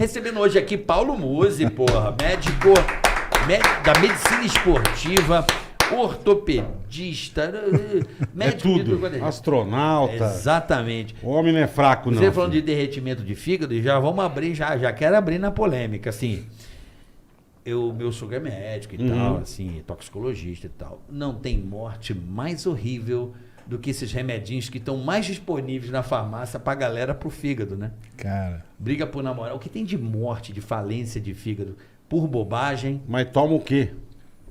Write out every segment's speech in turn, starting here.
Recebendo hoje aqui Paulo Musi, porra, médico da medicina esportiva, ortopedista, médico tudo. Astronauta. Exatamente. O homem não é fraco, não. Você falando de derretimento de fígado, já vamos abrir, já quero abrir na polêmica, assim. Meu sogro é médico e tal, assim, toxicologista e tal. Não tem morte mais horrível do que esses remedinhos que estão mais disponíveis na farmácia pra galera pro fígado, né? Cara. Briga por namorar. O que tem de morte, de falência de fígado por bobagem? Mas toma o quê?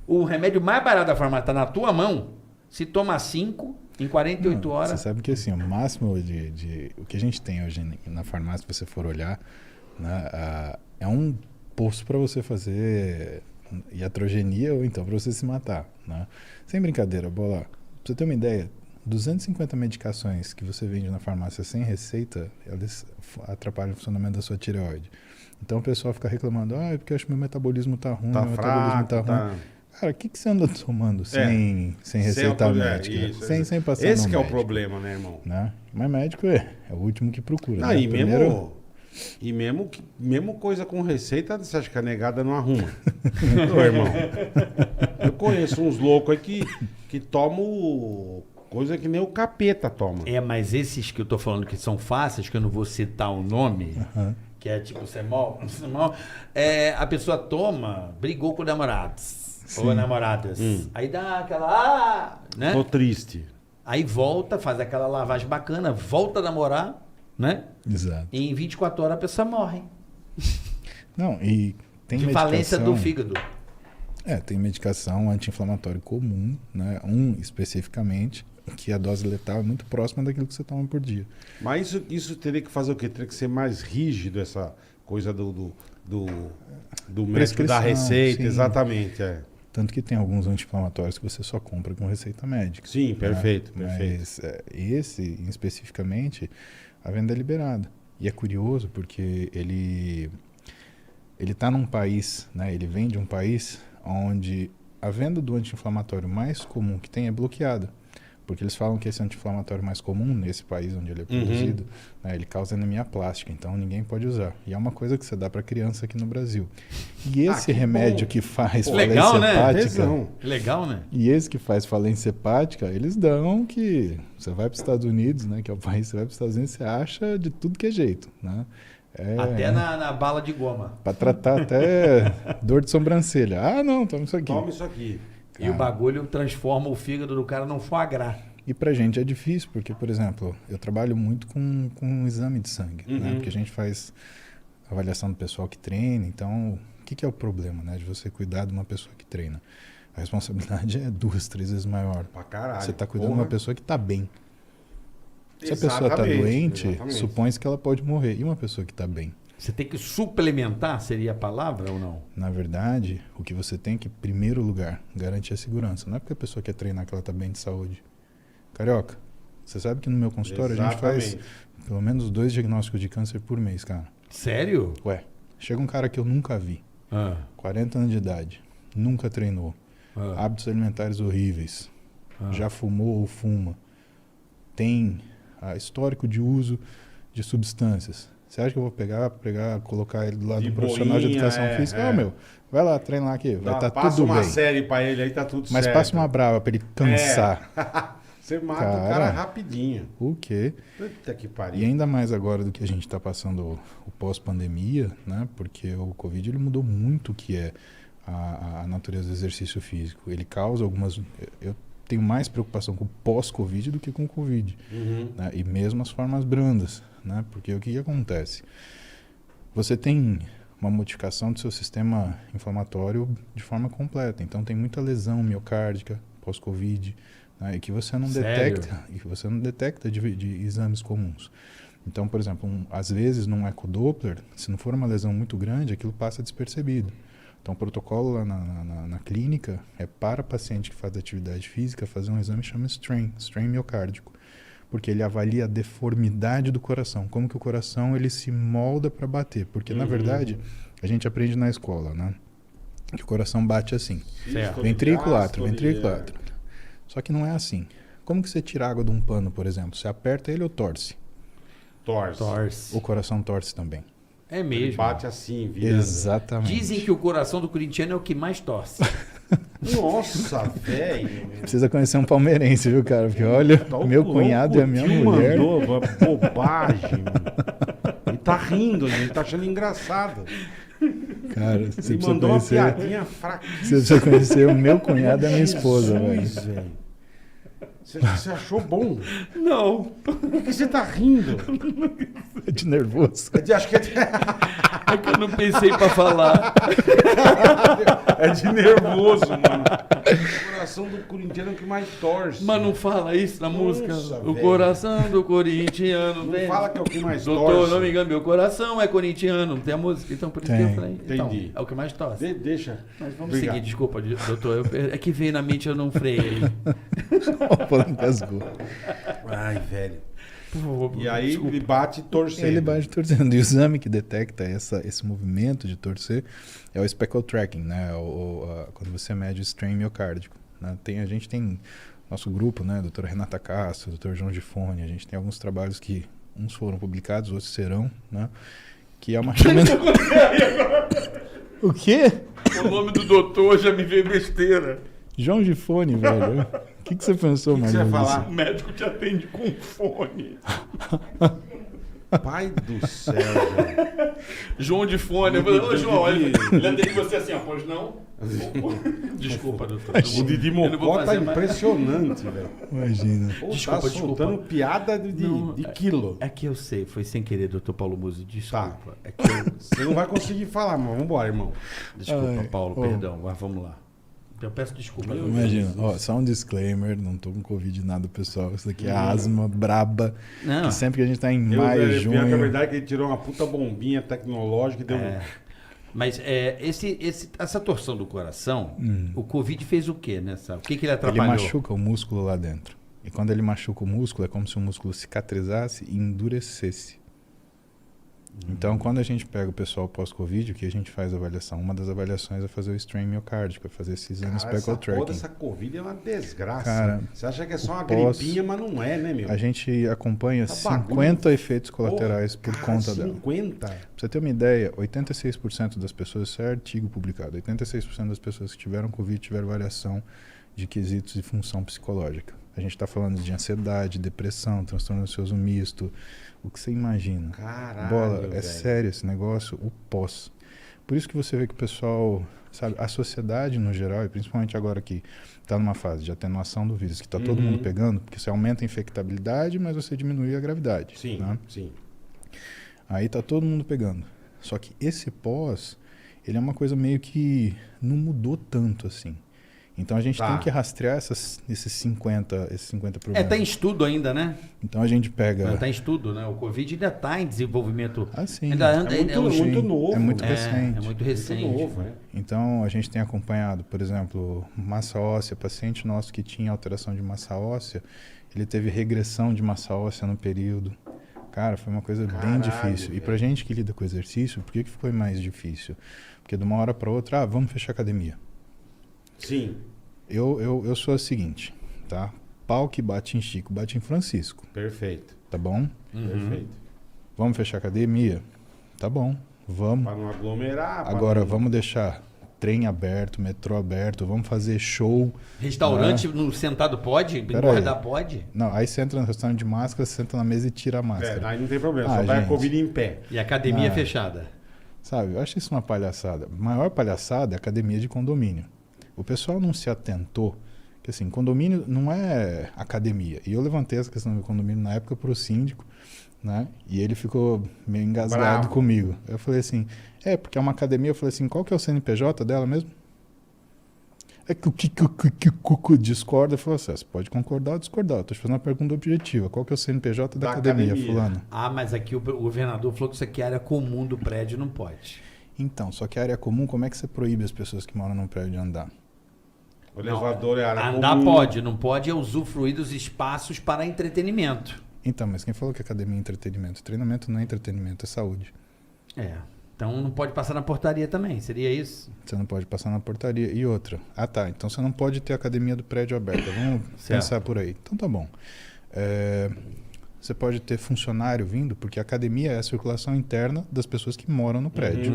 O remédio mais barato da farmácia tá na tua mão. Se toma 5 em 48 horas. Você sabe que assim, o máximo o que a gente tem hoje na farmácia, se você for olhar, né, é um poço para você fazer iatrogenia ou então para você se matar, né? Sem brincadeira, Bola. Pra você ter uma ideia, 250 medicações que você vende na farmácia sem receita, elas atrapalham o funcionamento da sua tireoide. Então o pessoal fica reclamando, é porque eu acho que meu metabolismo tá ruim, Tá meu fraco, metabolismo tá ruim. Cara, o que você anda tomando sem receita médica? Sem passar esse no que é o médico, problema, né, irmão? né? Mas médico é o último que procura. Ah, né? e mesmo coisa com receita, você acha que a negada não arruma? Ô, irmão, eu conheço uns loucos aí que tomam coisa que nem o capeta toma. Mas esses que eu tô falando que são fáceis, que eu não vou citar o nome, que é tipo semol, a pessoa toma, brigou com namorados ou namoradas. Aí dá aquela, né? Tô triste. Aí volta, faz aquela lavagem bacana, volta a namorar, né? Exato. E em 24 horas a pessoa morre. Não, e tem de medicação, falência do fígado. Tem medicação anti-inflamatório comum, né? Especificamente, que a dose letal é muito próxima daquilo que você toma por dia. Mas isso teria que fazer o quê? Teria que ser mais rígido essa coisa do médico da receita, sim. exatamente, Tanto que tem alguns anti-inflamatórios que você só compra com receita médica. Sim, né? perfeito. Mas esse, especificamente, a venda é liberada. E é curioso porque ele está num país, né? Ele vem de um país onde a venda do anti-inflamatório mais comum que tem é bloqueada. Porque eles falam que esse anti-inflamatório mais comum nesse país onde ele é produzido, né, ele causa anemia plástica, então ninguém pode usar. E é uma coisa que você dá para criança aqui no Brasil. E esse remédio que faz legal, falência hepática... né? Legal, né? E esse que faz falência hepática, eles dão que... Você vai para os Estados Unidos, né, que é o país, você vai para os Estados Unidos, você acha de tudo que é jeito, né? Até na bala de goma. Para tratar até dor de sobrancelha. Ah, não, toma isso aqui. Toma isso aqui. E o bagulho transforma o fígado do cara num foie gras. E pra gente é difícil, porque, por exemplo, eu trabalho muito com exame de sangue, né? Porque a gente faz avaliação do pessoal que treina, então, o que é o problema, né? De você cuidar de uma pessoa que treina? A responsabilidade é 2, 3 vezes maior. Pra caralho. Você tá cuidando de uma pessoa que tá bem. Se a pessoa tá Exatamente, doente, supõe-se que ela pode morrer. E uma pessoa que tá bem? Você tem que suplementar, seria a palavra ou não? Na verdade, o que você tem que, em primeiro lugar, garantir a segurança. Não é porque a pessoa quer treinar que ela está bem de saúde. Carioca, você sabe que no meu consultório a gente faz pelo menos 2 diagnósticos de câncer por mês, cara. Sério? Ué, chega um cara que eu nunca vi, 40 anos de idade, nunca treinou, hábitos alimentares horríveis, já fumou ou fuma, tem histórico de uso de substâncias. Você acha que eu vou pegar, colocar ele do lado do profissional de educação física? Meu, vai lá, treina lá aqui, vai estar tudo bem. Passa uma série pra ele aí, tá tudo certo. Mas passa uma brava pra ele cansar. Você mata o cara rapidinho. O quê? Puta que pariu. E ainda mais agora do que a gente está passando o pós-pandemia, né? Porque o Covid ele mudou muito o que é a natureza do exercício físico. Ele causa algumas... Eu tenho mais preocupação com o pós-Covid do que com o Covid. Né? E mesmo as formas brandas. Né? Porque o que acontece? Você tem uma modificação do seu sistema inflamatório de forma completa. Então tem muita lesão miocárdica pós-Covid, né? E que você não detecta de exames comuns. Então, por exemplo, às vezes num ecodoppler, se não for uma lesão muito grande, aquilo passa despercebido. Então o protocolo lá na clínica é para paciente que faz atividade física fazer um exame que chama strain miocárdico. Porque ele avalia a deformidade do coração, como que o coração ele se molda para bater. Porque, na verdade, a gente aprende na escola, né? Que o coração bate assim. Ventrículo, átrio, ventrículo, átrio. Só que não é assim. Como que você tira água de um pano, por exemplo? Você aperta ele ou torce? Torce. O coração torce também. É Ele mesmo. bate assim, vira. Exatamente. Dizem que o coração do corintiano é o que mais torce. Nossa, velho. Precisa conhecer um palmeirense, viu, cara? Porque olha, Tá o meu louco, cunhado e a minha tio mulher. mandou, uma bobagem, mano. Ele tá rindo, ele tá achando engraçado. Cara, você Ele precisa mandou uma conhecer. piadinha Você fraquíssima. precisa conhecer o meu cunhado e a minha esposa, velho. Jesus, velho. Você achou bom? Não. Por que você tá rindo? De nervoso. Acho que É que eu não pensei pra falar. é de nervoso, mano. O coração do corintiano é o que mais torce. Mas não fala isso na música. Nossa, O velho. coração do corintiano. Não velho. fala que é o que mais Doutor, torce. não me engano, meu coração é corintiano. Não tem a música, então por isso que Tem. eu falei. Então, Entendi. é o que mais torce. Deixa. Mas vamos Obrigado. seguir, desculpa, doutor. É que veio na mente, eu não freiei. Pô, engasgou. Ai, velho. Por favor, E aí desculpa. ele bate torcendo. Ele bate torcendo. E o exame que detecta esse movimento de torcer é o speckle tracking, né? Quando você mede o strain miocárdico. Né? A gente tem nosso grupo, né? Doutora Renata Castro, doutor João Gifone. A gente tem alguns trabalhos que uns foram publicados, outros serão, né? Que é uma chamada... O quê? O nome do doutor já me veio besteira. João Gifone, velho. O que você pensou, que você Marlon? ia falar? O médico te atende com fone. Pai do céu, velho. João de fone. Eu falei, ô João, ele atende você assim, ó, pois não? Desculpa, doutor. O Didi Eu não vou Mocó tá fazer mais. impressionante, velho. Imagina. Pô, Desculpa, tá soltando piada de Não, quilo. É que eu sei, foi sem querer, doutor Paulo Musi, desculpa. Tá. É que eu... Você não vai conseguir falar, mas vambora, irmão. Desculpa, Ai, Paulo, ô. perdão, mas vamos lá. Eu peço desculpa. Meu Imagina, ó, só um disclaimer, não tô com Covid nada, pessoal. Isso daqui é asma braba. Não. Que sempre que a gente tá em Eu, maio, pior que a junho. verdade é que ele tirou uma puta bombinha tecnológica e deu. Mas essa torção do coração, o Covid fez o quê nessa? O que ele Ele atrapalhou? machuca o músculo lá dentro. E quando ele machuca o músculo, é como se o músculo cicatrizasse e endurecesse. Então, quando a gente pega o pessoal pós-Covid, o que a gente faz a avaliação? Uma das avaliações é fazer o strain miocárdico, é fazer esse exame Cara, essa speckle porra tracking. dessa Covid é uma desgraça. Cara, você acha que é só uma pós- gripinha, mas não é, né, meu? A gente acompanha Essa 50 bagunça. efeitos colaterais por Cara, conta dela. 50? Pra você ter uma ideia, 86% das pessoas, isso é artigo publicado, 86% das pessoas que tiveram Covid tiveram variação de quesitos de função psicológica. A gente está falando de ansiedade, depressão, transtorno ansioso misto, o que você imagina. Caralho, Bola, é velho. sério esse negócio, o pós. Por isso que você vê que o pessoal, sabe, a sociedade no geral, e principalmente agora que está numa fase de atenuação do vírus, que está todo mundo pegando, porque você aumenta a infectabilidade, mas você diminui a gravidade. Sim, né? sim. Aí tá todo mundo pegando. Só que esse pós, ele é uma coisa meio que não mudou tanto assim. Então a gente Tá. tem que rastrear esses 50 problemas. Tá em estudo ainda, né? Então a gente pega... Tá em estudo, né? O Covid ainda tá em desenvolvimento. Ah, sim. Ainda anda, É muito, um- muito novo. É muito né? recente. É muito recente. Muito novo, né? Então a gente tem acompanhado, por exemplo, massa óssea, paciente nosso que tinha alteração de massa óssea, ele teve regressão de massa óssea no período. Cara, foi uma coisa bem Caralho, difícil. E velho. pra gente que lida com exercício, por que foi mais difícil? Porque de uma hora para outra, vamos fechar a academia. Sim, Eu sou o seguinte, tá? Pau que bate em Chico, bate em Francisco, perfeito. tá bom? Perfeito. Vamos fechar a academia? Tá bom, vamos. Pra não aglomerar. pra Agora não- vamos deixar trem aberto, metrô aberto, vamos fazer show. Restaurante no sentado pode? Pera Engordar aí. pode? Não, aí você entra no restaurante de máscara, você senta na mesa e tira a máscara. Aí não tem problema, Ah, só vai a gente. Covid em pé. E a academia Ah. fechada. Sabe, eu acho isso uma palhaçada. A maior palhaçada é a academia de condomínio. O pessoal não se atentou que assim, condomínio não é academia. E eu levantei essa questão do condomínio na época para o síndico, né? E ele ficou meio engasgado Bravo. comigo. Eu falei assim, porque é uma academia. Eu falei assim, qual que é o CNPJ dela mesmo? É que o discorda. Eu falei assim, você pode concordar ou discordar. Eu tô te fazendo uma pergunta objetiva. Qual que é o CNPJ da Da academia, academia. fulano? Ah, mas aqui o governador falou que isso aqui é área comum do prédio, não pode. Então, só que a área comum, como é que você proíbe as pessoas que moram num prédio de andar? O elevador é área Andar comum. pode, não pode é usufruir dos espaços para entretenimento. Então, mas quem falou que academia é entretenimento? Treinamento não é entretenimento, é saúde. Então não pode passar na portaria também, seria isso? Você não pode passar na portaria. E outra. Ah, tá. Então você não pode ter a academia do prédio aberta. Vamos Certo. pensar por aí. Então tá bom. você pode ter funcionário vindo, porque a academia é a circulação interna das pessoas que moram no prédio.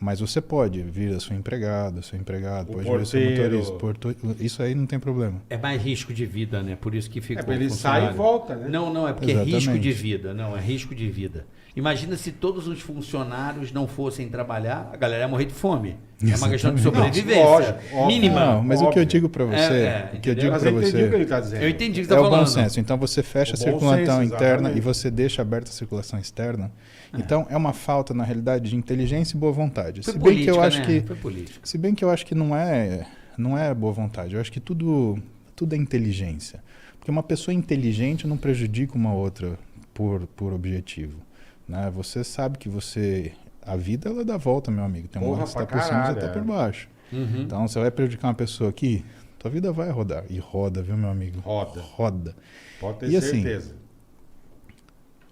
Mas você pode vir a sua empregada, seu empregado, pode vir o seu motorista. Isso aí não tem problema. É mais risco de vida, né? Por isso que fica. Ele sai e volta, né? Não, é porque Exatamente. é risco de vida. Não, é risco de vida. Imagina se todos os funcionários não fossem trabalhar, a galera ia morrer de fome. É uma questão de sobrevivência. Lógico, mínima. Não, mas o que eu digo para você, o que eu digo Mas para eu entendi o que você ele está dizendo. Eu entendi o que você é está o falando. bom senso. Então você fecha a O bom circulação senso, interna exatamente. e você deixa aberta a circulação externa. Então é uma falta, na realidade, de inteligência e boa vontade. Foi Se bem que eu política, acho né? que Foi política. Se bem que eu acho que não é boa vontade. Eu acho que tudo é inteligência. Porque uma pessoa inteligente não prejudica uma outra por objetivo. Né? Você sabe que a vida ela dá volta, meu amigo. Tem uma hora que você está por cima, você está por baixo. Então você vai prejudicar uma pessoa aqui, tua vida vai rodar. E roda, viu, meu amigo? Roda. Pode ter E assim, certeza.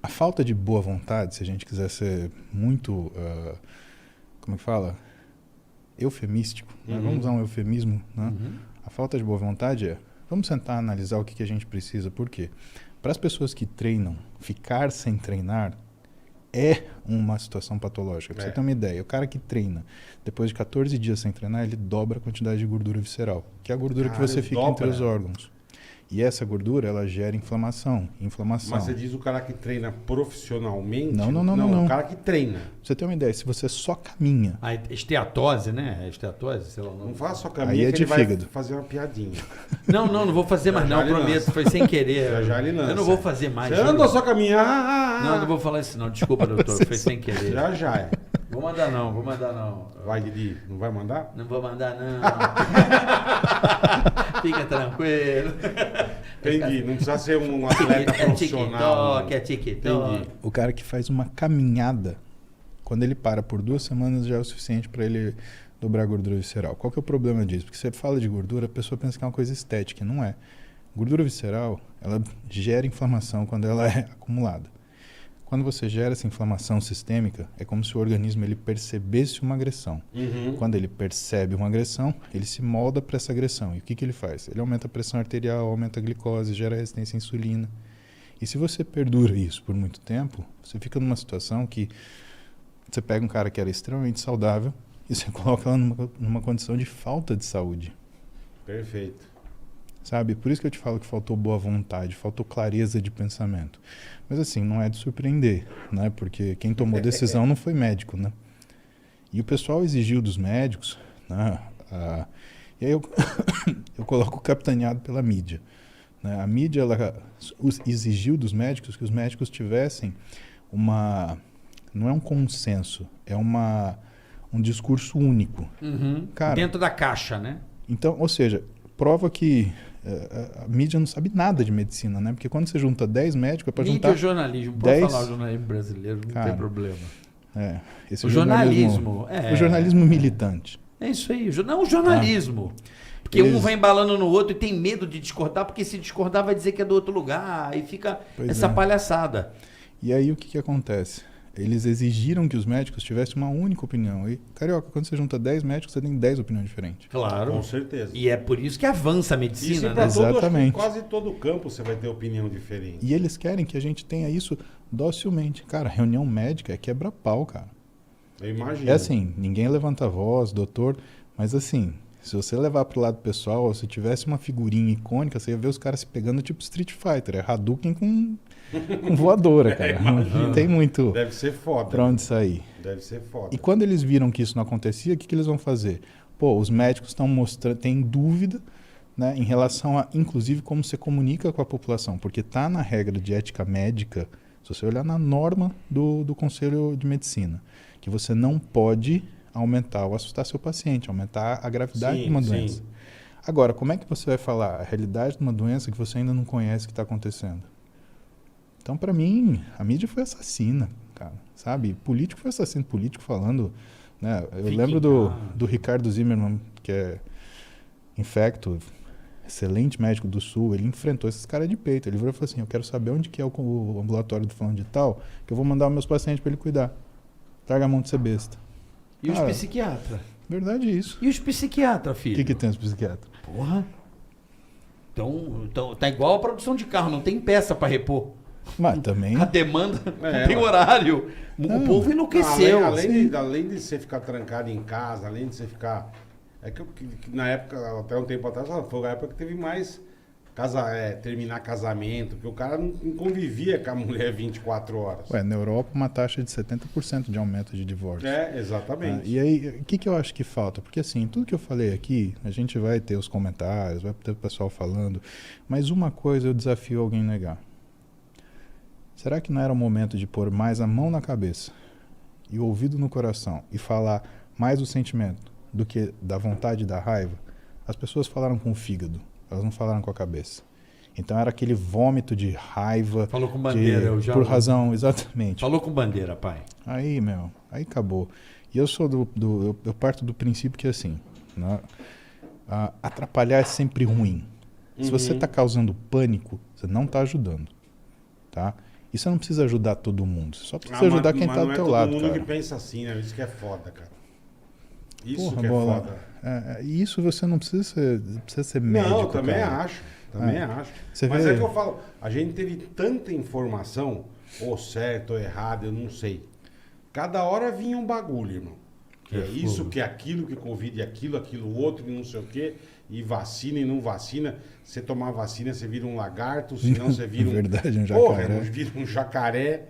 a falta de boa vontade, se a gente quiser ser muito, como é que fala? Eufemístico. Né? Vamos usar um eufemismo. Né? A falta de boa vontade vamos sentar analisar o que a gente precisa. Por quê? Para as pessoas que treinam, ficar sem treinar é uma situação patológica. Pra você ter uma ideia, o cara que treina, depois de 14 dias sem treinar, ele dobra a quantidade de gordura visceral, que é a gordura que você fica entre os órgãos. E essa gordura, ela gera inflamação. Mas você diz o cara que treina profissionalmente? Não. O cara que treina. Pra você ter uma ideia, se você só caminha... A esteatose, né? Esteatose, sei lá. Não faz só caminha Aí é que de ele vai fígado. fazer uma piadinha. Não vou fazer mais não, ele prometo. lança. Foi sem querer. Já ele lança. Eu não vou fazer mais. Você andou só caminhar. Não vou falar isso não. Desculpa, doutor. Foi sem querer. Já é. Vou mandar não. Vai, Didi. Não vai mandar? Não vou mandar não. Fica tranquilo. Entendi. Não precisa ser um atleta profissional. É TikTok. Entendi. O cara que faz uma caminhada, quando ele para por 2 semanas, já é o suficiente para ele dobrar a gordura visceral. Qual que é o problema disso? Porque você fala de gordura, a pessoa pensa que é uma coisa estética, não é. Gordura visceral, ela gera inflamação quando ela é acumulada. Quando você gera essa inflamação sistêmica, é como se o organismo ele percebesse uma agressão. Quando ele percebe uma agressão, ele se molda para essa agressão. E o que ele faz? Ele aumenta a pressão arterial, aumenta a glicose, gera resistência à insulina. E se você perdura isso por muito tempo, você fica numa situação que você pega um cara que era extremamente saudável e você coloca ela numa condição de falta de saúde. Perfeito. Sabe? Por isso que eu te falo que faltou boa vontade, faltou clareza de pensamento. Mas assim, não é de surpreender, né? Porque quem tomou decisão não foi médico, né? E o pessoal exigiu dos médicos, né? E aí eu coloco capitaneado pela mídia. Né? A mídia ela exigiu dos médicos que os médicos tivessem não é um consenso, é um discurso único. Cara, dentro da caixa, né? Então, ou seja, prova que a mídia não sabe nada de medicina, né? Porque quando você junta 10 médicos, é para juntar... Mídia jornalismo, pode falar o jornalismo brasileiro, não tem problema. Esse o jornalismo o jornalismo militante. É isso aí, não o jornalismo. Porque um vai embalando no outro e tem medo de discordar, porque se discordar vai dizer que é do outro lugar, aí fica essa palhaçada. E aí o que acontece? Eles exigiram que os médicos tivessem uma única opinião. E, Carioca, quando você junta 10 médicos, você tem 10 opiniões diferentes. Claro. Com certeza. E é por isso que avança a medicina, né? Exatamente. Quase todo campo você vai ter opinião diferente. E eles querem que a gente tenha isso docilmente. Cara, reunião médica é quebra-pau, cara. Eu imagino. É assim, ninguém levanta a voz, doutor, mas assim, se você levar pro lado pessoal, se tivesse uma figurinha icônica, você ia ver os caras se pegando tipo Street Fighter. É Hadouken com voadora, cara. Não tem muito Deve ser foda. pra onde sair. Deve ser foda. E quando eles viram que isso não acontecia, o que eles vão fazer? Pô, os médicos estão mostrando, têm dúvida, né, em relação a, inclusive, como você comunica com a população. Porque tá na regra de ética médica, se você olhar na norma do Conselho de Medicina, que você não pode aumentar ou assustar seu paciente, aumentar a gravidade de uma doença. Agora, como é que você vai falar a realidade de uma doença que você ainda não conhece que está acontecendo? Então, para mim, a mídia foi assassina, cara, sabe? Político foi assassino, político falando, né? Eu lembro do Ricardo Zimmermann, que é infecto, excelente médico do Sul, ele enfrentou esses caras de peito. Ele virou e falou assim, eu quero saber onde que é o ambulatório do fulano de tal, que eu vou mandar os meus pacientes para ele cuidar. Larga a mão de ser besta. E os psiquiatras? Verdade isso. E os psiquiatras, filho? O que tem os psiquiatras? Porra. Então, tá igual a produção de carro, não tem peça para repor. Mas também... A demanda É, tem ué. horário. O povo enlouqueceu. Além de você ficar trancado em casa, além de você ficar... É que na época, até um tempo atrás, foi a época que teve mais terminar casamento, porque o cara não convivia com a mulher 24 horas. Ué, na Europa, uma taxa de 70% de aumento de divórcio. Exatamente. E aí, o que eu acho que falta? Porque assim, tudo que eu falei aqui, a gente vai ter os comentários, vai ter o pessoal falando, mas uma coisa eu desafio alguém a negar. Será que não era o momento de pôr mais a mão na cabeça e o ouvido no coração e falar mais do sentimento do que da vontade e da raiva? As pessoas falaram com o fígado, elas não falaram com a cabeça. Então era aquele vômito de raiva. Falou com bandeira, eu já... Por razão, exatamente. Falou com bandeira, pai. Aí, aí acabou. E eu sou eu parto do princípio que assim, né, atrapalhar é sempre ruim. Se você está causando pânico, você não está ajudando, tá? E você não precisa ajudar todo mundo, você só precisa ajudar quem está do teu lado, cara. Todo mundo que pensa assim, né? Isso que é foda, cara. Isso Porra, que é bola. foda. E isso você não precisa ser médico, Não, eu também cara. acho. Também acho. Você Mas vê... é que eu falo, a gente teve tanta informação, ou certo ou errado, eu não sei. Cada hora vinha um bagulho, irmão. Que é isso, que é aquilo, que Covid é aquilo outro, e não sei o quê. E vacina e não vacina. Você tomar vacina, você vira um lagarto, senão você vira Verdade, um jacaré. Porra, irmão, vira um jacaré.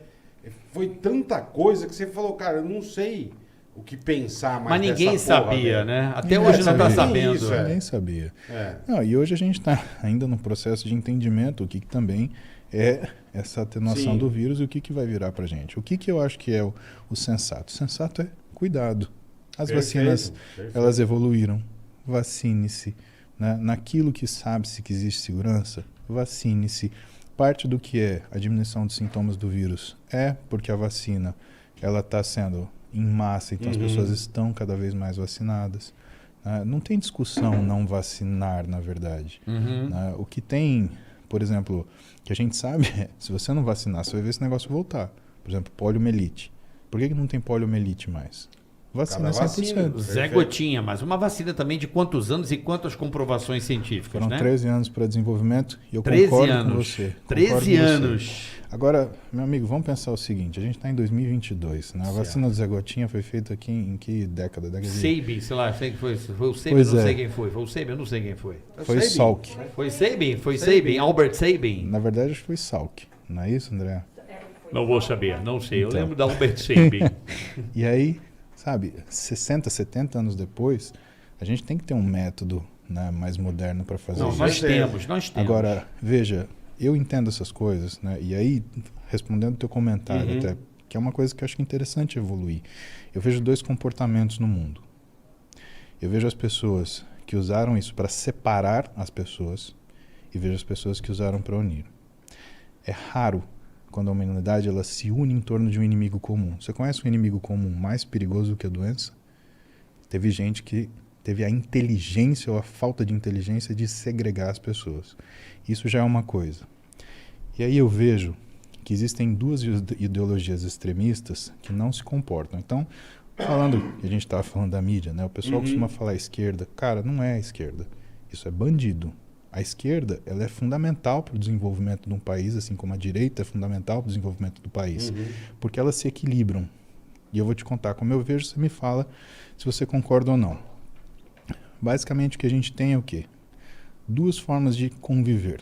Foi tanta coisa que você falou, cara, eu não sei o que pensar mais. Mas ninguém dessa porra, sabia, velho. né? Até hoje não está sabia. sabendo. Isso, é. Ninguém sabia. É. Não, e hoje a gente está ainda no processo de entendimento, o que também é essa atenuação Sim. do vírus e o que vai virar para a gente. O que eu acho que é o sensato? O sensato é cuidado. As vacinas, elas evoluíram. Vacine-se. Né? Naquilo que sabe-se que existe segurança, vacine-se. Parte do que é a diminuição dos sintomas do vírus é porque a vacina ela está sendo em massa, então as pessoas estão cada vez mais vacinadas. Não tem discussão não vacinar, na verdade. O que tem, por exemplo, que a gente sabe é, se você não vacinar, você vai ver esse negócio voltar. Por exemplo, poliomielite. Por que não tem poliomielite mais? Vacina 100%. Zé Gotinha, mas uma vacina também de quantos anos e quantas comprovações científicas, Foram né? 13 anos para desenvolvimento e eu 13 concordo anos. com você. 13 anos. Agora, meu amigo, vamos pensar o seguinte, a gente está em 2022, né? A vacina do Zé Gotinha foi feita aqui em que década? Sabin, sei lá, sei que foi o Sabin, Pois não é. sei quem foi. Foi o Sabin, eu não sei quem foi. Foi Sabin. Salk. Foi Sabin, foi Sabin, Albert Sabin. Na verdade, foi Salk. Não é isso, André? Não vou saber, não sei. Eu Então. lembro da Albert Sabin. E aí, sabe, 60, 70 anos depois, a gente tem que ter um método, né, mais moderno para fazer Não, isso. nós temos. Agora, veja, eu entendo essas coisas, né? E aí, respondendo o teu comentário até, que é uma coisa que eu acho interessante evoluir. Eu vejo dois comportamentos no mundo. Eu vejo as pessoas que usaram isso para separar as pessoas e vejo as pessoas que usaram para unir. É raro quando a humanidade ela se une em torno de um inimigo comum. Você conhece um inimigo comum mais perigoso do que a doença? Teve gente que teve a inteligência ou a falta de inteligência de segregar as pessoas. Isso já é uma coisa. E aí eu vejo que existem duas ideologias extremistas que não se comportam. Então, falando, a gente estava falando da mídia, né? O pessoal costuma falar esquerda. Cara, não é a esquerda. Isso é bandido. A esquerda ela é fundamental para o desenvolvimento de um país, assim como a direita é fundamental para o desenvolvimento do país. Porque elas se equilibram. E eu vou te contar como eu vejo, você me fala se você concorda ou não. Basicamente o que a gente tem é o quê? Duas formas de conviver.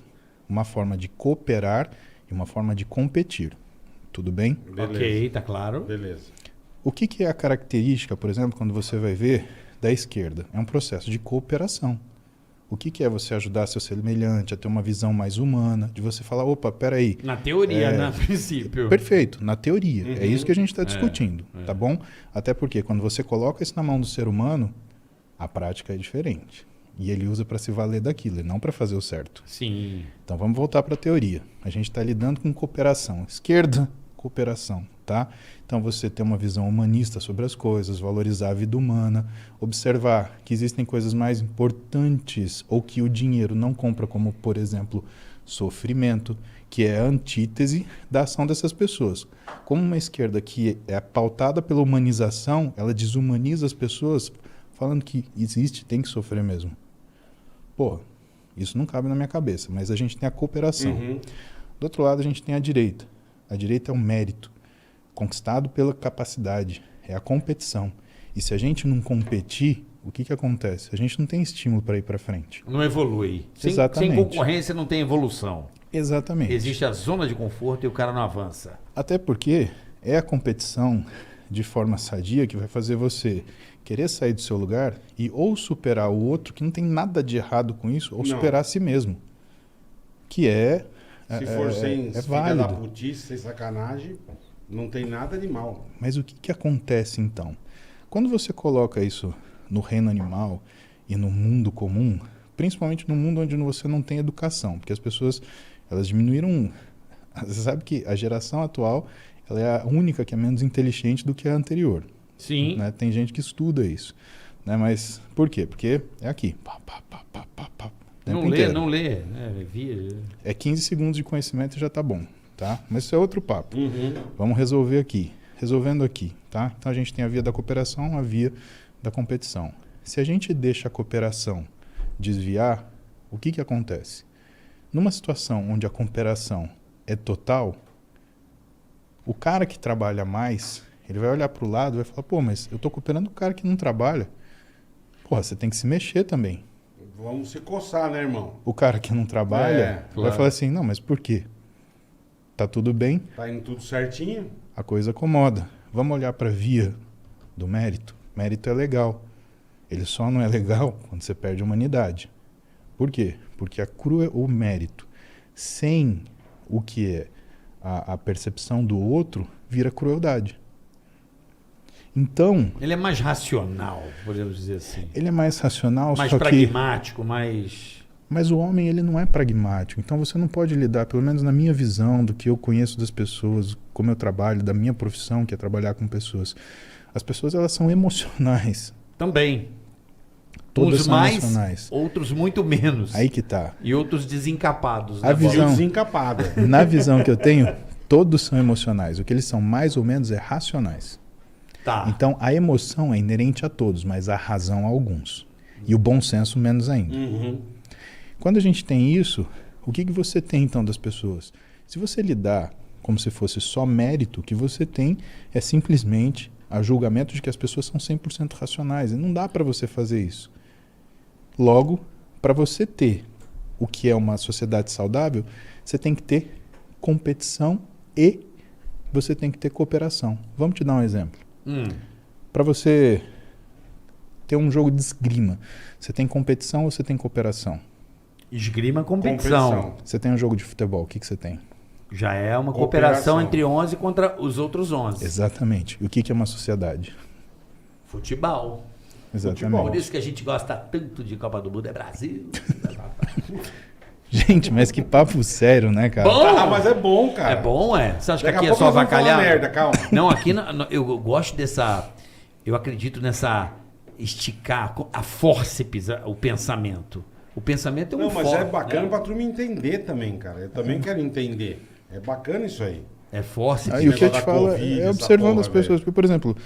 Uma forma de cooperar e uma forma de competir. Tudo bem? Beleza. Ok, tá claro. Beleza. O que é a característica, por exemplo, quando você vai ver da esquerda? É um processo de cooperação. O que é você ajudar seu semelhante a ter uma visão mais humana, de você falar, opa, peraí. Na teoria, né? A princípio. Perfeito, na teoria. É isso que a gente está discutindo, tá bom? Até porque quando você coloca isso na mão do ser humano, a prática é diferente. E ele usa para se valer daquilo, e não para fazer o certo. Sim. Então vamos voltar para a teoria. A gente está lidando com cooperação. Esquerda, cooperação, tá? Então você ter uma visão humanista sobre as coisas, valorizar a vida humana, observar que existem coisas mais importantes ou que o dinheiro não compra, como, por exemplo, sofrimento, que é a antítese da ação dessas pessoas. Como uma esquerda que é pautada pela humanização, ela desumaniza as pessoas falando que existe, tem que sofrer mesmo. Pô, isso não cabe na minha cabeça, mas a gente tem a cooperação. Do outro lado, a gente tem a direita. A direita é o mérito, conquistado pela capacidade, é a competição. E se a gente não competir, o que acontece? A gente não tem estímulo para ir para frente. Não evolui. Exatamente. Sem concorrência não tem evolução. Exatamente. Existe a zona de conforto e o cara não avança. Até porque é a competição de forma sadia que vai fazer você querer sair do seu lugar e ou superar o outro, que não tem nada de errado com isso, ou superar a si mesmo. Que é Se for sem filha válido. da putice, sem sacanagem, não tem nada de mal. Mas o que acontece então? Quando você coloca isso no reino animal e no mundo comum, principalmente no mundo onde você não tem educação, porque as pessoas elas diminuíram. Você sabe que a geração atual ela é a única que é menos inteligente do que a anterior. Sim. Né? Tem gente que estuda isso. Né? Mas por quê? Porque é aqui. Pá, pá, pá, pá, pá, pá, Não lê, não lê. Via. É 15 segundos de conhecimento e já tá bom. Tá? Mas isso é outro papo. Uhum. Vamos resolver aqui. Resolvendo aqui. Tá? Então a gente tem a via da cooperação, a via da competição. Se a gente deixa a cooperação desviar, o que acontece? Numa situação onde a cooperação é total, o cara que trabalha mais, ele vai olhar para o lado e vai falar, pô, mas eu estou cooperando com o cara que não trabalha. Porra, você tem que se mexer também. Vamos se coçar, né, irmão? O cara que não trabalha vai falar assim, não, mas por quê? Tá tudo bem, Tá indo tudo certinho? a coisa acomoda. Vamos olhar para a via do mérito. Mérito é legal. Ele só não é legal quando você perde a humanidade. Por quê? Porque o mérito sem o que é a percepção do outro vira crueldade. Então... Ele é mais racional, podemos dizer assim. Ele é mais racional, mais só pragmático, mais... Mas o homem, ele não é pragmático. Então você não pode lidar, pelo menos na minha visão, do que eu conheço das pessoas, como eu trabalho, da minha profissão, que é trabalhar com pessoas. As pessoas, elas são emocionais. Também. Todas uns são mais, emocionais. outros muito menos. Aí que tá. E outros desencapados. A né, visão- Bola? Desencapada. Na visão que eu tenho, todos são emocionais. O que eles são mais ou menos é racionais. Tá. Então a emoção é inerente a todos, mas a razão a alguns. E o bom senso menos ainda. Uhum. Quando a gente tem isso, o que você tem então das pessoas? Se você lidar como se fosse só mérito, o que você tem é simplesmente a julgamento de que as pessoas são 100% racionais. E não dá para você fazer isso. Logo, para você ter o que é uma sociedade saudável, você tem que ter competição e você tem que ter cooperação. Vamos te dar um exemplo. Para você ter um jogo de esgrima, você tem competição ou você tem cooperação? Esgrima competição. Você tem um jogo de futebol, o que você tem? Já é uma Cooperação. cooperação entre 11 contra os outros 11. Exatamente. E o que é uma sociedade? Futebol. Exatamente. Por isso que a gente gosta tanto de Copa do Mundo, é Brasil. Gente, mas que papo sério, né, cara? Bom! Ah, mas é bom, cara. É bom, é? Você acha que Daqui aqui a é pouco só nós vamos falar avacalhar? merda, calma. Não, aqui eu gosto dessa... Eu acredito nessa... Esticar a fórceps, o pensamento. O pensamento é um Não, mas forceps, é bacana né? pra turma entender também, cara. Eu também quero entender. É bacana isso aí. É fórceps. Aí o que eu negócio te da falo Covid, é essa observando porra, as pessoas. velho. Porque, por exemplo,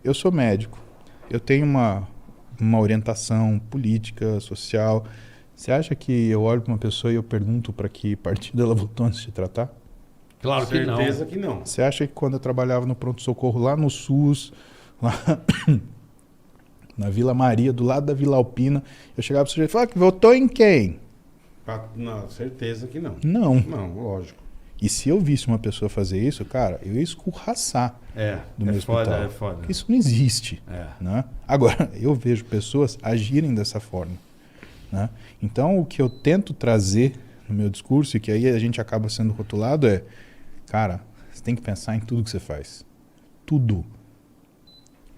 eu sou médico, eu tenho uma orientação política, social. Você acha que eu olho para uma pessoa e eu pergunto para que partido ela votou antes de tratar? Claro que não. Certeza que não. Você acha que quando eu trabalhava no pronto-socorro lá no SUS, lá na Vila Maria, do lado da Vila Alpina, eu chegava para o sujeito e falava que votou em quem? Não, certeza que não. Não. Não, lógico. E se eu visse uma pessoa fazer isso, cara, eu ia escorraçar do meu foda, hospital. é foda. Porque isso não existe. É. Né? Agora, eu vejo pessoas agirem dessa forma. Né? Então, o que eu tento trazer no meu discurso, e que aí a gente acaba sendo rotulado, é, cara, você tem que pensar em tudo que você faz. Tudo.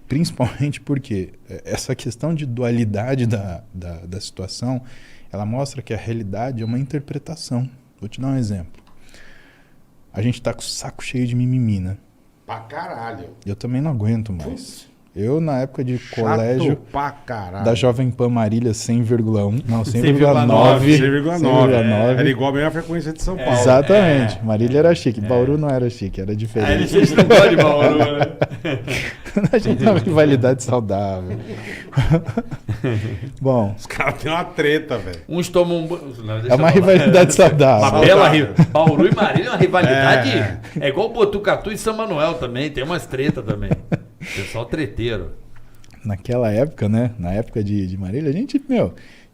Principalmente porque essa questão de dualidade da situação, ela mostra que a realidade é uma interpretação. Vou te dar um exemplo. A gente tá com o saco cheio de mimimi, né? Pra caralho. Eu também não aguento mais. Eu, na época de Chato colégio, pra caralho. da Jovem Pan Marília 100,1, não, 100,9. 100,9. Era igual a mesma frequência de São Paulo. Exatamente. Marília era chique. Bauru não era chique, era diferente. Aí vocês não podem, Mauro. A gente tem uma rivalidade saudável. Bom, Os caras têm uma treta, velho. Uns tomam não, deixa é uma eu falar. rivalidade saudável. Uma bela Bauru e Marília é uma rivalidade. É. É igual Botucatu e São Manuel também. Tem umas tretas também. Pessoal treteiro. Naquela época, né? Na época de Marília, a gente,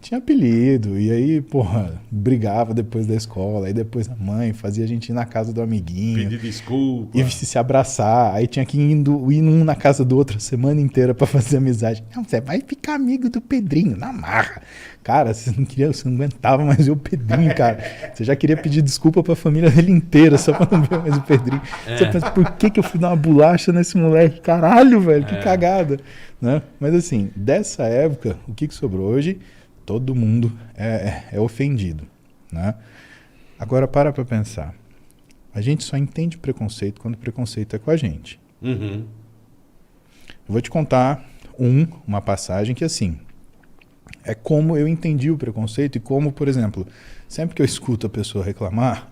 tinha apelido. E aí, porra, brigava depois da escola. Aí depois a mãe fazia a gente ir na casa do amiguinho. Pedir desculpa. E se abraçar. Aí tinha que ir um na casa do outro a semana inteira pra fazer amizade. Não, você vai ficar amigo do Pedrinho, na marra. Cara, você não aguentava mais ver o Pedrinho, cara. Você já queria pedir desculpa pra família dele inteira só pra não ver mais o Pedrinho. Você pensa, por que eu fui dar uma bolacha nesse moleque? Caralho, velho, que cagada. Né? Mas assim, dessa época, o que sobrou hoje? Todo mundo é ofendido. Né? Agora, para pensar. A gente só entende preconceito quando o preconceito é com a gente. Uhum. Eu vou te contar uma passagem que, assim, é como eu entendi o preconceito e como, por exemplo, sempre que eu escuto a pessoa reclamar,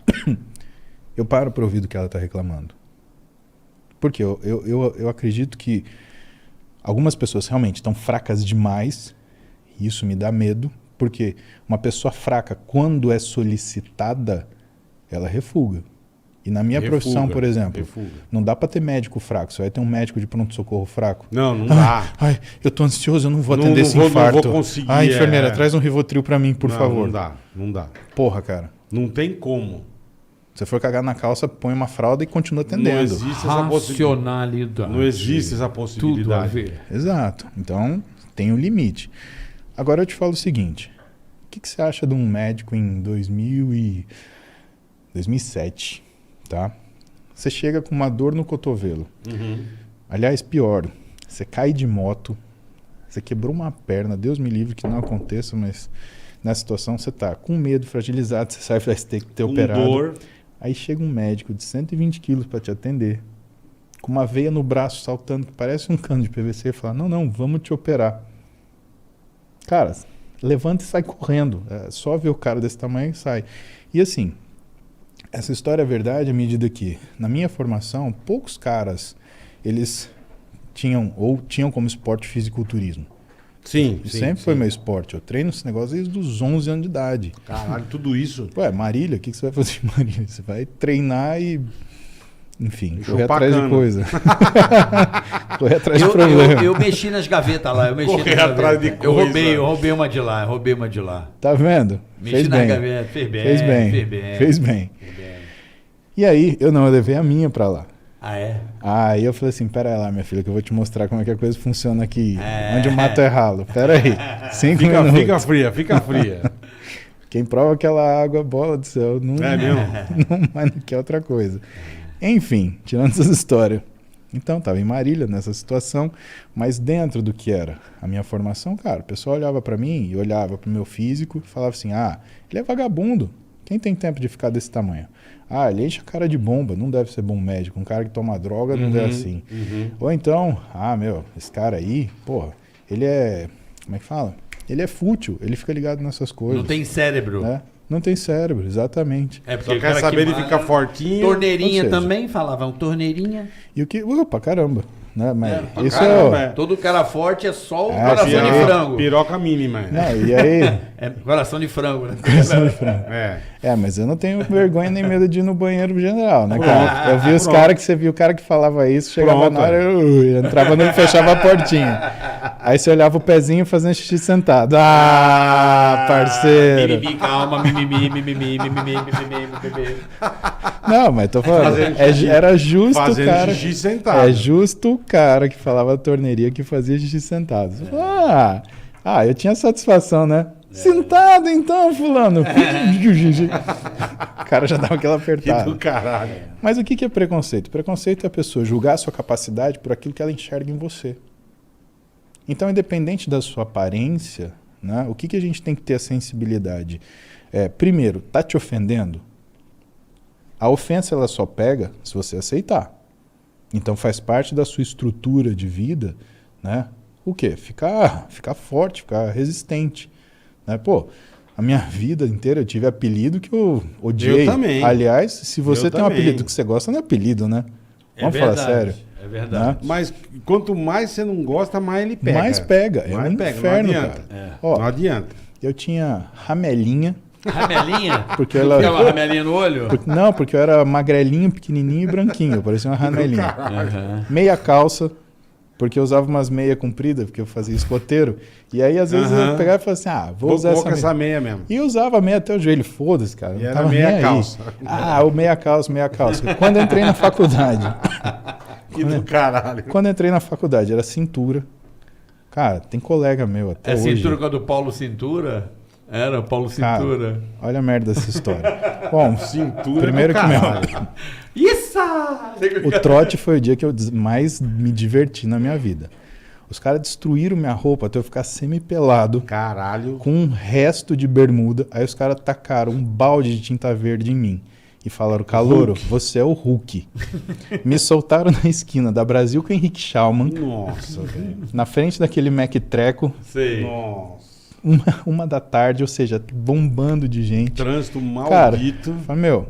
eu paro para ouvir do que ela está reclamando. Porque eu acredito que algumas pessoas realmente estão fracas demais, e isso me dá medo, porque uma pessoa fraca, quando é solicitada, ela refuga. E na minha profissão, por exemplo, não dá para ter médico fraco. Você vai ter um médico de pronto-socorro fraco. Não dá. Ai, eu tô ansioso, eu não vou atender esse infarto. Não vou conseguir. Ai, enfermeira, traz um Rivotril para mim, por favor. Não dá. Porra, cara. Não tem como. Se você for cagar na calça, põe uma fralda e continua atendendo. Não existe essa Racionalidade. Não existe essa Tudo a possibilidade. ver. Exato. Então, tem um limite. Agora eu te falo o seguinte. O que você acha de um médico em 2007, tá? Você chega com uma dor no cotovelo. Uhum. Aliás, pior, você cai de moto, você quebrou uma perna, Deus me livre que não aconteça, mas nessa situação você tá com medo, fragilizado, você sabe que vai ter que ter operado. Dor. Aí chega um médico de 120 quilos para te atender, com uma veia no braço saltando, que parece um cano de PVC, e fala, não, vamos te operar. Cara, levanta e sai correndo. É só ver o cara desse tamanho e sai. E assim, essa história é verdade à medida que, na minha formação, poucos caras, eles tinham como esporte fisiculturismo. Sim. Sempre foi meu esporte. Eu treino esse negócio desde os 11 anos de idade. Caralho, tudo isso. Ué, Marília, o que você vai fazer em Marília? Você vai treinar e... Enfim, correr Chupar atrás cana. de coisa. Correr atrás de problema. Eu mexi nas gavetas lá. Correr atrás de Eu coisa. roubei uma de lá. Tá vendo? Mexi nas gavetas. Fez bem. E aí, eu levei a minha pra lá. Ah, é? Aí eu falei assim, pera aí lá, minha filha, que eu vou te mostrar como é que a coisa funciona aqui. Onde o mato é ralo. Pera aí. 5 minutos. Fica fria. Quem prova aquela água, bola do céu, não, É mesmo? não mais do que outra coisa. Enfim, tirando essas histórias. Então, estava em Marília nessa situação, mas dentro do que era a minha formação, cara, o pessoal olhava para mim e olhava para o meu físico e falava assim, ele é vagabundo. Quem tem tempo de ficar desse tamanho? Ele enche a cara de bomba, não deve ser bom médico. Um cara que toma droga não é assim. Ou então, esse cara aí, porra, ele é... Como é que fala? Ele é fútil, ele fica ligado nessas coisas. Não tem cérebro. Né? Não tem cérebro, exatamente. É porque Só o quer cara saber que de ficar fortinho. Torneirinha Ou seja, também, falavam torneirinha. E o que... Opa, caramba. Né? Mas pra isso caramba, é... Todo cara forte é só o É, coração de frango. Piroca mínima. Não, e aí... É coração de frango, né? Mas eu não tenho vergonha nem medo de ir no banheiro general, né, cara? Eu vi os caras que você viu, o cara que falava isso, chegava na hora, eu entrava e fechava a portinha. Aí você olhava o pezinho fazendo xixi sentado. Parceiro. Mimimi, calma, mimimi. Não, mas tô falando, era justo o Fazendo cara... xixi sentado. É justo o cara que falava a torneiria que fazia xixi sentado. Você fala, eu tinha satisfação, né? Sentado então, fulano. O cara já dava aquela Que apertada. do caralho. Mas o que é preconceito? Preconceito é a pessoa julgar a sua capacidade por aquilo que ela enxerga em você. Então, independente da sua aparência, né, o que a gente tem que ter a sensibilidade? Primeiro, tá te ofendendo? A ofensa ela só pega se você aceitar. Então faz parte da sua estrutura de vida, né? O quê? Ficar forte, ficar resistente. Né? Pô, a minha vida inteira eu tive apelido que eu odiei. Eu também. Aliás, se você Eu tem um também. apelido que você gosta, não é apelido, né? Vamos falar sério. É É verdade. Mas quanto mais você não gosta, mais ele pega. Mais pega. É um inferno, não adianta. cara. Ó, Não adianta. eu tinha ramelinha. Ramelinha? Porque ela... Tem uma ramelinha no olho? Não, porque eu era magrelinho, pequenininho e branquinho. Eu parecia uma ramelinha. Meia calça, porque eu usava umas meias compridas, porque eu fazia escoteiro. E aí, às vezes, eu pegava e falava assim, vou usar com essa meia mesmo. E eu usava a meia até o joelho, foda-se, cara. E não era tava meia nem aí. calça. O meia calça. Quando eu entrei na faculdade... Que do caralho. Quando eu entrei na faculdade, era cintura. Cara, tem colega meu até hoje. Cintura com a do Paulo Cintura? Era o Paulo Cintura. Cara, olha a merda dessa história. Bom, Cintura primeiro do que meu... caralho. Isso! O trote foi o dia que eu mais me diverti na minha vida. Os caras destruíram minha roupa até eu ficar semi-pelado, Caralho. com um resto de bermuda. Aí os caras tacaram um balde de tinta verde em mim. E falaram, Calouro, você é o Hulk. Me soltaram na esquina da Brasil com o Henrique Schaumann, Nossa, velho. na frente daquele Mac Treco, Sei. Nossa. uma da tarde, ou seja, bombando de gente. Trânsito Cara, maldito. falei, meu,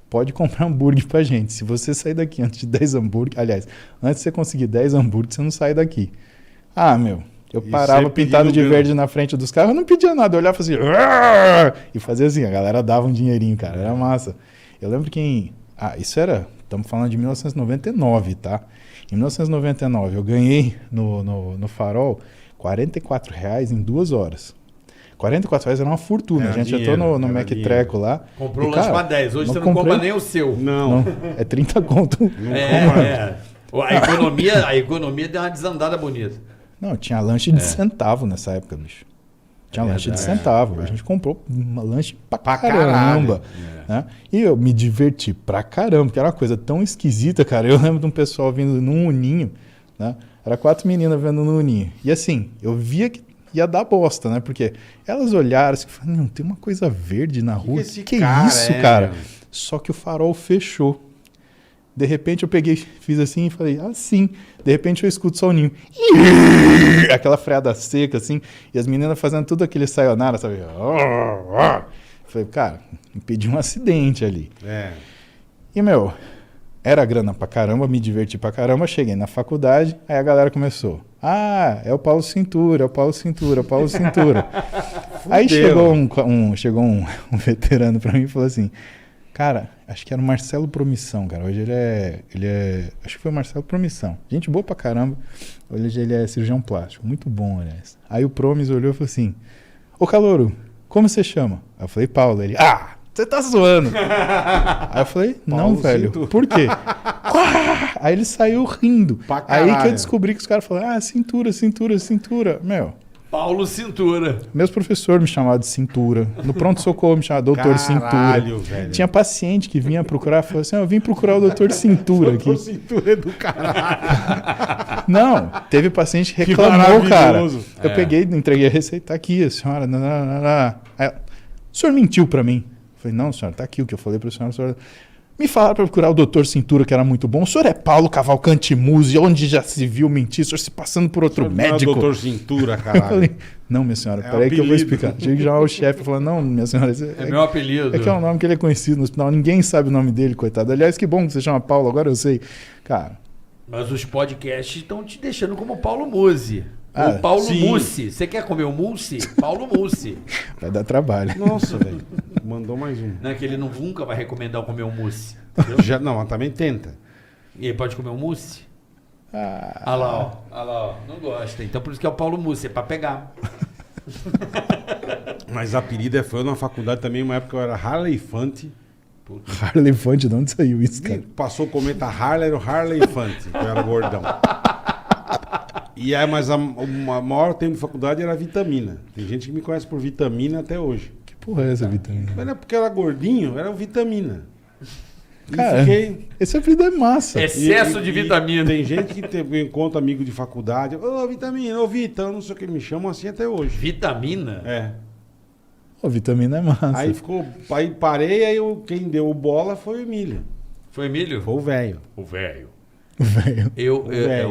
pode comprar hambúrguer pra gente. Se você sair daqui antes de 10 hambúrguer, aliás, antes de você conseguir 10 hambúrguer, você não sai daqui. Eu E parava você pintado de pedindo verde na frente dos carros, eu não pedia nada, eu olhava e fazia assim, e fazia assim, a galera dava um dinheirinho, cara, era massa. Eu lembro que estamos falando de 1999, tá? Em 1999, eu ganhei no Farol R$44 em 2 horas. R$44 era uma fortuna. Era A gente dinheiro, entrou no era Mac dinheiro. Treco lá. Comprou e, lanche cara, pra 10. Hoje não você não comprei- compra nem o seu. Não. É 30 conto. A economia deu uma desandada bonita. Não, tinha lanche de centavo nessa época, bicho. Tinha lanche de centavo. A gente comprou uma lanche pra caramba. Né? E eu me diverti pra caramba, porque era uma coisa tão esquisita, cara. Eu lembro de um pessoal vindo num uninho, né? Era 4 meninas vendo no uninho. E assim, eu via que ia dar bosta, né? Porque elas olharam assim e falaram, não, tem uma coisa verde na rua. Que cara isso, é, cara? meu? Só que o farol fechou. De repente eu peguei, fiz assim e falei, sim. De repente eu escuto só o ninho. Aquela freada seca, assim. E as meninas fazendo tudo aquele sayonara, sabe? Falei, cara, impedi um acidente ali. E, meu, era grana pra caramba, me diverti pra caramba. Cheguei na faculdade, aí a galera começou. É o Paulo Cintura, é o Paulo Cintura, é o Paulo Cintura. Aí chegou um veterano pra mim e falou assim, cara, acho que era o Marcelo Promissão, cara. Hoje ele é... Acho que foi o Marcelo Promissão. Gente boa pra caramba. Hoje ele é cirurgião plástico. Muito bom, aliás. Aí o Promis olhou e falou assim, ô Calouro, como você chama? Aí eu falei, Paulo. Ele, você tá zoando. Aí eu falei, não, Paulo velho. Cintura. Por quê? Aí ele saiu rindo. Pra Aí que eu caralho. descobri que os caras falaram, cintura, cintura, cintura. Meu... Paulo Cintura. Meus professores me chamavam de cintura. No pronto-socorro me chamavam doutor Caralho, cintura. velho. Tinha paciente que vinha procurar, falou assim, eu vim procurar o doutor cintura aqui. Doutor Cintura é do caralho. Não, teve paciente que reclamou, cara. maravilhoso. Eu peguei, entreguei a receita, tá aqui, a senhora. Aí, o senhor mentiu pra mim. Eu falei, não, senhora, tá aqui o que eu falei pra senhora. A senhora... Me falaram pra procurar o doutor Cintura, que era muito bom. O senhor é Paulo Cavalcante Muse, onde já se viu mentir, o senhor se passando por outro médico. Doutor Cintura, Eu caralho. falei, não, minha senhora, peraí que eu vou apelido. explicar. Tive que chamar o chefe e falar, não, minha senhora, esse É meu apelido. é que é um nome que ele é conhecido no hospital, ninguém sabe o nome dele, coitado. Aliás, que bom que você chama Paulo, agora eu sei. Cara, Mas os podcasts estão te deixando como Paulo Muse. Ah, o Paulo sim. Mussi. Você quer comer o Mussi? Paulo Mussi. vai dar trabalho. Nossa, velho. Mandou mais um. Não é que ele nunca vai recomendar comer um Mussi. Não, mas também tenta. E ele pode comer um Mussi? Ah, Olha lá, ó. Não gosta. Então por isso que é o Paulo Mussi, é pra pegar. Mas a apelido foi na faculdade também, uma época eu era Harley Fante. Harley Fante, de onde saiu isso, cara? Passou o cometa Harley, era o Harley Fante, que eu era gordão. E aí, mas o maior tempo de faculdade era vitamina. Tem gente que me conhece por vitamina até hoje. Que porra é essa vitamina? Mas não é porque era gordinho, era o vitamina. E Cara, fiquei... esse apelido é massa. Excesso de vitamina. Tem gente que eu encontro amigo de faculdade. Ô, vitamina, ô, Vita, eu não sei o que, me chamam assim até hoje. Vitamina? É. Pô, vitamina é massa. Aí parei, quem deu bola foi o Emílio. Foi Emílio? Foi o velho. O velho. Velho.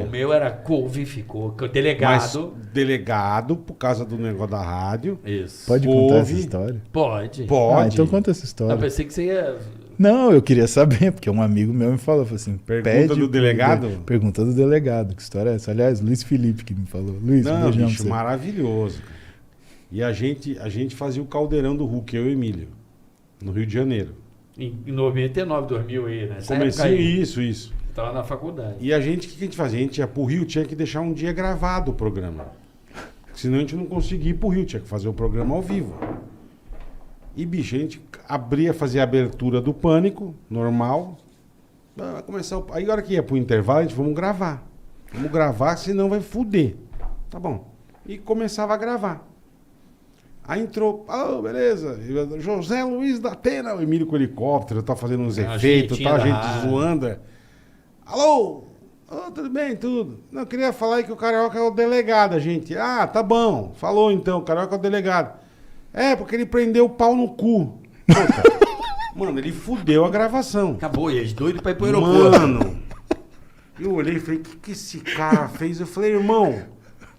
O meu era couve, ficou delegado. Mas delegado, por causa do negócio da rádio. Isso. Pode contar essa história? Pode. Pode. Então conta essa história. Eu pensei que você ia... Não, eu queria saber, porque um amigo meu me falou assim, Pergunta do delegado? Pergunta do delegado, que história é essa? Aliás, Luiz Felipe que me falou. Luiz, um Não, beijão bicho, pra você. maravilhoso. Cara. E a gente fazia o caldeirão do Hulk, eu e o Emílio, no Rio de Janeiro. Em 99, 2000 aí, né? Essa época Comecinho, aí. isso. Tava na faculdade. E o que a gente fazia? A gente ia pro Rio, tinha que deixar um dia gravado o programa. Senão a gente não conseguia ir pro Rio, tinha que fazer o programa ao vivo. E, bicho, a gente fazia a abertura do Pânico, normal. Vai começar Aí, a hora que ia pro intervalo, a gente, vamos gravar. Vamos gravar, senão vai fuder. Tá bom. E começava a gravar. Aí entrou, beleza, José Luiz da Atena, o Emílio com o helicóptero, tá fazendo uns efeitos, tá, a gente zoando. Alô? Tudo bem, tudo. Não, eu queria falar aí que o Carioca é o delegado, a gente. Ah, tá bom. Falou então, o Carioca é o delegado. É, porque ele prendeu o pau no cu. Puta. Mano, ele fudeu a gravação. Acabou, e eles doidos pra ir pro aeroporto. Mano, eu olhei e falei, o que esse cara fez? Eu falei, irmão,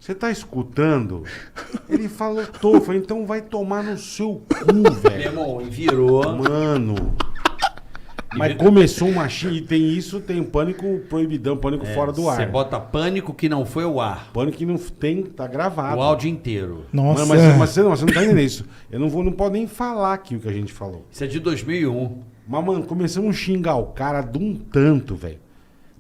você tá escutando? Ele falou, tô. Eu falei, então vai tomar no seu cu, Meu velho. irmão, e virou. Mano. Mas começou uma e tem pânico proibidão, pânico fora do ar. Você bota pânico que não foi ao ar. Pânico que não tem, tá gravado. O áudio inteiro. Nossa. Mas você não tá entendendo isso. Não pode nem falar aqui o que a gente falou. Isso é de 2001. Mas, mano, começamos a xingar o cara de um tanto, velho.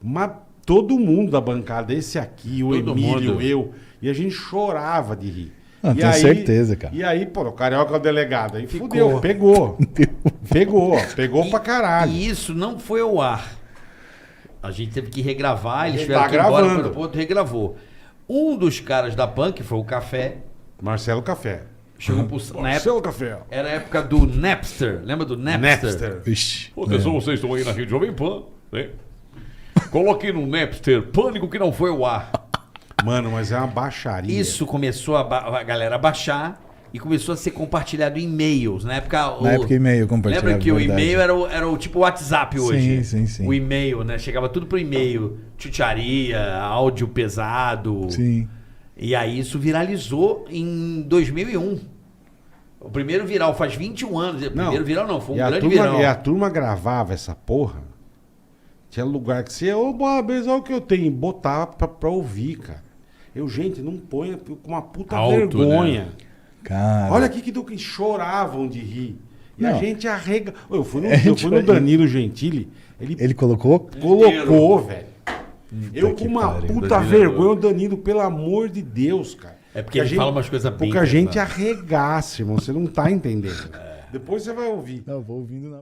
Mas todo mundo da bancada, esse aqui, o Todo Emílio, mundo. eu, e a gente chorava de rir. Não, tenho certeza, cara. E aí, pô, o Carioca é o delegado. Aí Ficou. fudeu, pegou pra caralho. E isso não foi ao ar. A gente teve que regravar, eles Ele tiveram tá que ir embora gravando. pro aeroporto, regravou. Um dos caras da Punk foi o Café. Marcelo Café. Chegou pro, na época, Marcelo Café. era a época do Napster. Lembra do Napster? Napster. Ixi, Atenção, vocês estão aí na Rede Jovem Pan, né? Coloquei no Napster, pânico que não foi ao ar. Mano, mas é uma baixaria. Isso começou a galera a baixar e começou a ser compartilhado em e-mails. Na época, e-mail compartilhado. lembra que o verdade. e-mail era o tipo WhatsApp hoje? Sim. O e-mail, né? Chegava tudo pro e-mail. Chucharia, áudio pesado. Sim. E aí isso viralizou em 2001. O primeiro viral faz 21 anos. O primeiro viral não, foi um grande viral. E a turma gravava essa porra. Tinha lugar que você, beleza, olha o que eu tenho. E botava pra ouvir, cara. Gente, não ponha com uma puta Alto, vergonha. né? Cara. Olha aqui que choravam de rir. E a Não. gente arrega. Eu fui no, É, eu fui no Danilo Gentili, Ele colocou? colocou, velho. Eu que com uma pariu. puta Danilo. vergonha, o Danilo, pelo amor de Deus, cara. É porque ele fala umas coisas bem Porque a gente pesadas. arregaça, irmão. Você não tá entendendo. Depois você vai ouvir. Não, vou ouvindo na